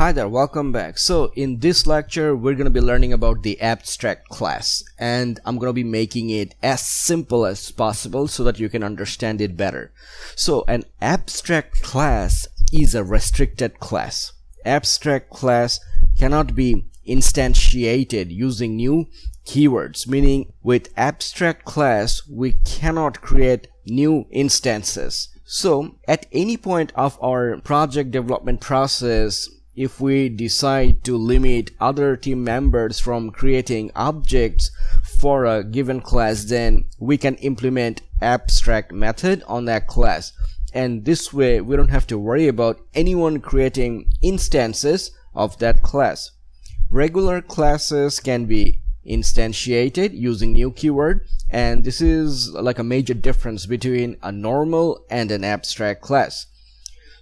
Hi there, welcome back. So in this lecture we're going to be learning about the abstract class, and I'm going to be making it as simple as possible so that you can understand it better. So an abstract class is a restricted class. Abstract class cannot be instantiated using new keywords, meaning with abstract class we cannot create new instances. So at any point of our project development process, if we decide to limit other team members from creating objects for a given class, then we can implement abstract method on that class, and this way we don't have to worry about anyone creating instances of that class. Regular classes can be instantiated using new keyword, and this is like a major difference between a normal and an abstract class.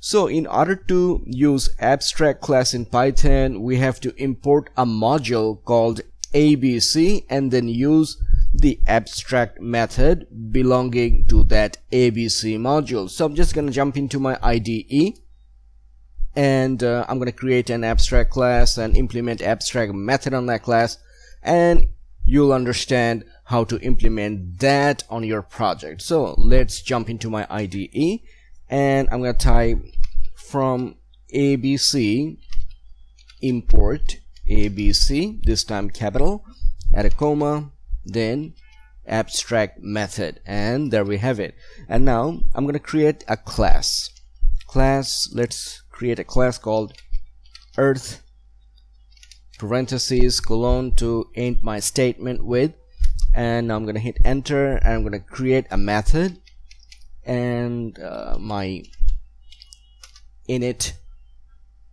So in order to use abstract class in Python, we have to import a module called ABC and then use the abstract method belonging to that ABC module. So I'm just going to jump into my IDE, and I'm going to create an abstract class and implement abstract method on that class, and you'll understand how to implement that on your project. So let's jump into my IDE, and I'm going to type from ABC import ABC, this time capital, add a comma, then abstract method, and there we have it. And now I'm going to create a class. Let's create a class called earth parentheses colon to end my statement with, and now I'm going to hit enter, and I'm going to create a method, and my init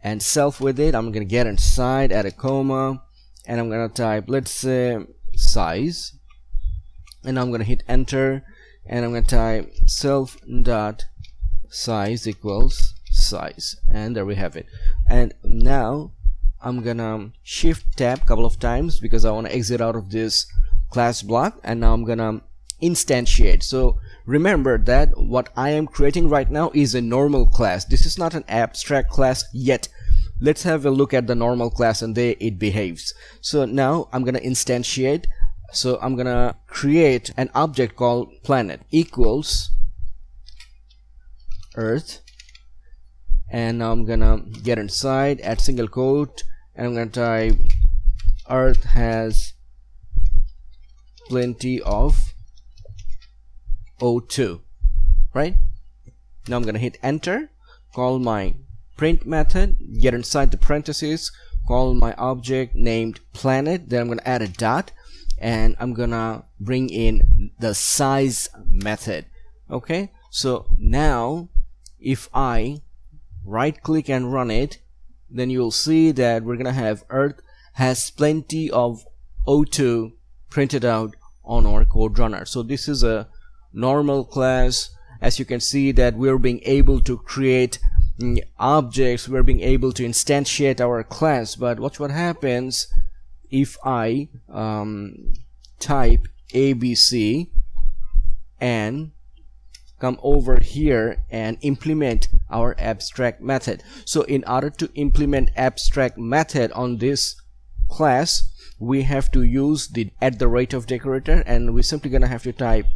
and self with it. I'm going to get inside, add a comma, and I'm going to type, let's say, size, and I'm going to hit enter, and I'm going to type self dot size equals size, and there we have it. And now I'm gonna shift tab a couple of times because I want to exit out of this class block, and now I'm gonna instantiate. So remember that what I am creating right now is a normal class. This is not an abstract class yet. Let's have a look at the normal class and there it behaves. So now I'm gonna instantiate. So I'm gonna create an object called planet equals earth, and now I'm gonna get inside, add single quote, and I'm gonna type earth has plenty of O2, right? Now I'm gonna hit enter, call my print method, get inside the parentheses, call my object named planet, then I'm gonna add a dot, and I'm gonna bring in the size method. Okay, so now if I right click and run it, then you'll see that we're gonna have earth has plenty of O2 printed out on our code runner. So this is a normal class. As you can see that we're being able to create objects, we're being able to instantiate our class. But watch what happens if I type ABC and come over here and implement our abstract method. So in order to implement abstract method on this class, we have to use the @ decorator, and we're simply gonna have to type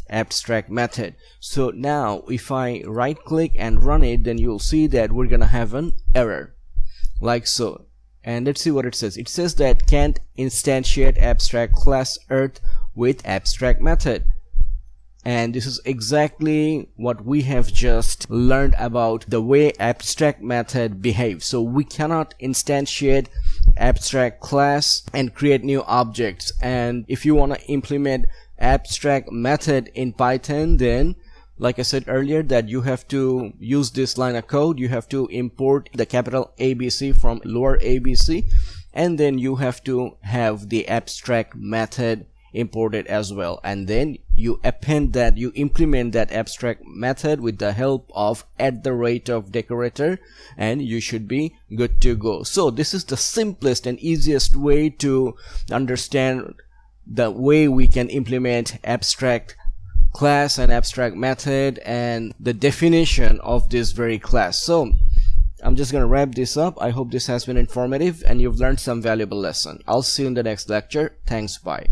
abstract method. So now if I right click and run it, then you'll see that we're gonna have an error like so. And let's see what it says. It says that can't instantiate abstract class earth with abstract method. And this is exactly what we have just learned about the way abstract method behaves. So we cannot instantiate abstract class and create new objects. And if you want to implement abstract method in Python, then like I said earlier, that you have to use this line of code. You have to import the capital ABC from lower ABC, and then you have to have the abstract method imported as well, and then you append that, you implement that abstract method with the help of @decorator, and you should be good to go. So this is the simplest and easiest way to understand the way we can implement abstract class and abstract method and the definition of this very class. So I'm just gonna wrap this up. I hope this has been informative and you've learned some valuable lesson. I'll see you in the next lecture. Thanks, bye.